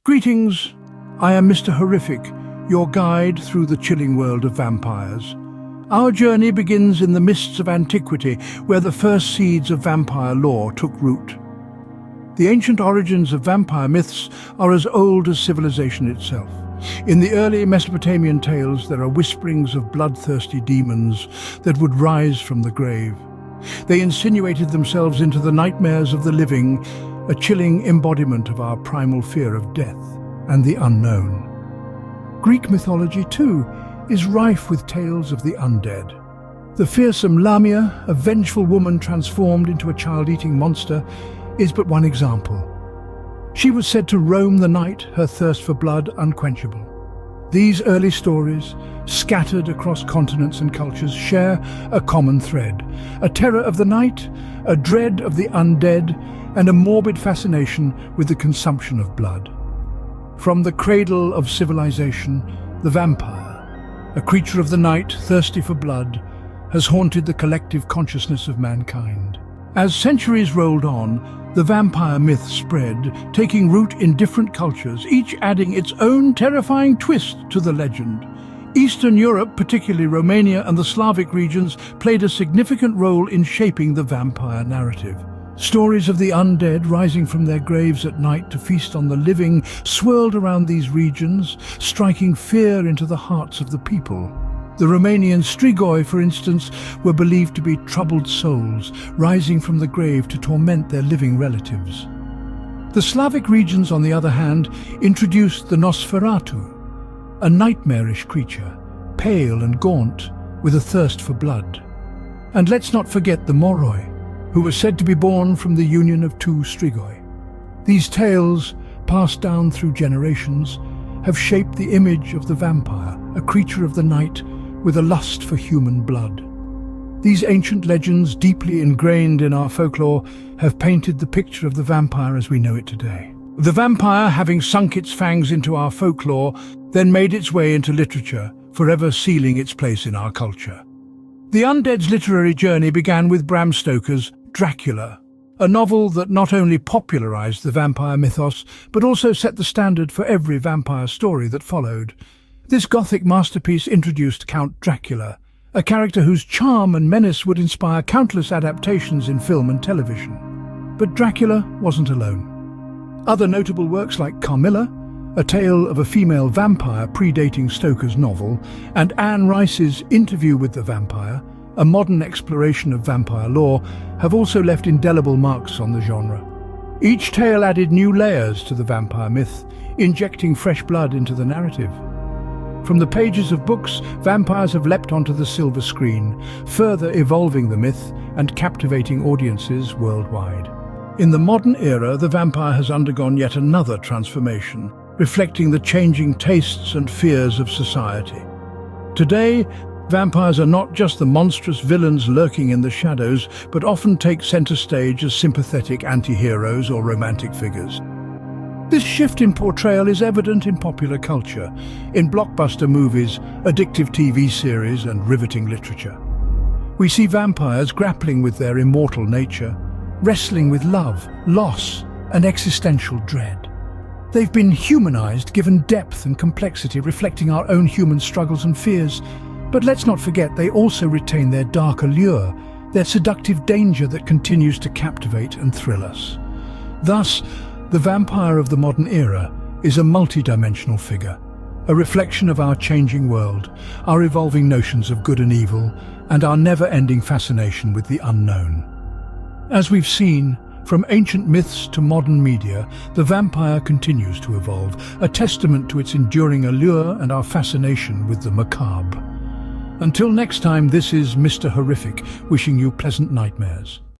Greetings, I am Mr. Horrific, your guide through the chilling world of vampires. Our journey begins in the mists of antiquity, where the first seeds of vampire lore took root. The ancient origins of vampire myths are as old as civilization itself. In the early Mesopotamian tales, there are whisperings of bloodthirsty demons that would rise from the grave. They insinuated themselves into the nightmares of the living, a chilling embodiment of our primal fear of death and the unknown. Greek mythology, too, is rife with tales of the undead. The fearsome Lamia, a vengeful woman transformed into a child-eating monster, is but one example. She was said to roam the night, her thirst for blood unquenchable. These early stories, scattered across continents and cultures, share a common thread: a terror of the night, a dread of the undead, and a morbid fascination with the consumption of blood. From the cradle of civilization, the vampire, a creature of the night thirsty for blood, has haunted the collective consciousness of mankind. As centuries rolled on, the vampire myth spread, taking root in different cultures, each adding its own terrifying twist to the legend. Eastern Europe, particularly Romania and the Slavic regions, played a significant role in shaping the vampire narrative. Stories of the undead rising from their graves at night to feast on the living swirled around these regions, striking fear into the hearts of the people. The Romanian strigoi, for instance, were believed to be troubled souls, rising from the grave to torment their living relatives. The Slavic regions, on the other hand, introduced the Nosferatu, a nightmarish creature, pale and gaunt, with a thirst for blood. And let's not forget the Moroi, who was said to be born from the union of two strigoi. These tales, passed down through generations, have shaped the image of the vampire, a creature of the night with a lust for human blood. These ancient legends, deeply ingrained in our folklore, have painted the picture of the vampire as we know it today. The vampire, having sunk its fangs into our folklore, then made its way into literature, forever sealing its place in our culture. The undead's literary journey began with Bram Stoker's Dracula, a novel that not only popularized the vampire mythos, but also set the standard for every vampire story that followed. This Gothic masterpiece introduced Count Dracula, a character whose charm and menace would inspire countless adaptations in film and television. But Dracula wasn't alone. Other notable works like Carmilla, a tale of a female vampire predating Stoker's novel, and Anne Rice's Interview with the Vampire, a modern exploration of vampire lore, have also left indelible marks on the genre. Each tale added new layers to the vampire myth, injecting fresh blood into the narrative. From the pages of books, vampires have leapt onto the silver screen, further evolving the myth and captivating audiences worldwide. In the modern era, the vampire has undergone yet another transformation, reflecting the changing tastes and fears of society. Today, vampires are not just the monstrous villains lurking in the shadows, but often take center stage as sympathetic anti-heroes or romantic figures. This shift in portrayal is evident in popular culture, in blockbuster movies, addictive TV series, and riveting literature. We see vampires grappling with their immortal nature, wrestling with love, loss, and existential dread. They've been humanized, given depth and complexity, reflecting our own human struggles and fears. But let's not forget they also retain their dark allure, their seductive danger that continues to captivate and thrill us. Thus, the vampire of the modern era is a multidimensional figure, a reflection of our changing world, our evolving notions of good and evil, and our never-ending fascination with the unknown. As we've seen, from ancient myths to modern media, the vampire continues to evolve, a testament to its enduring allure and our fascination with the macabre. Until next time, this is Mr. Horrific, wishing you pleasant nightmares.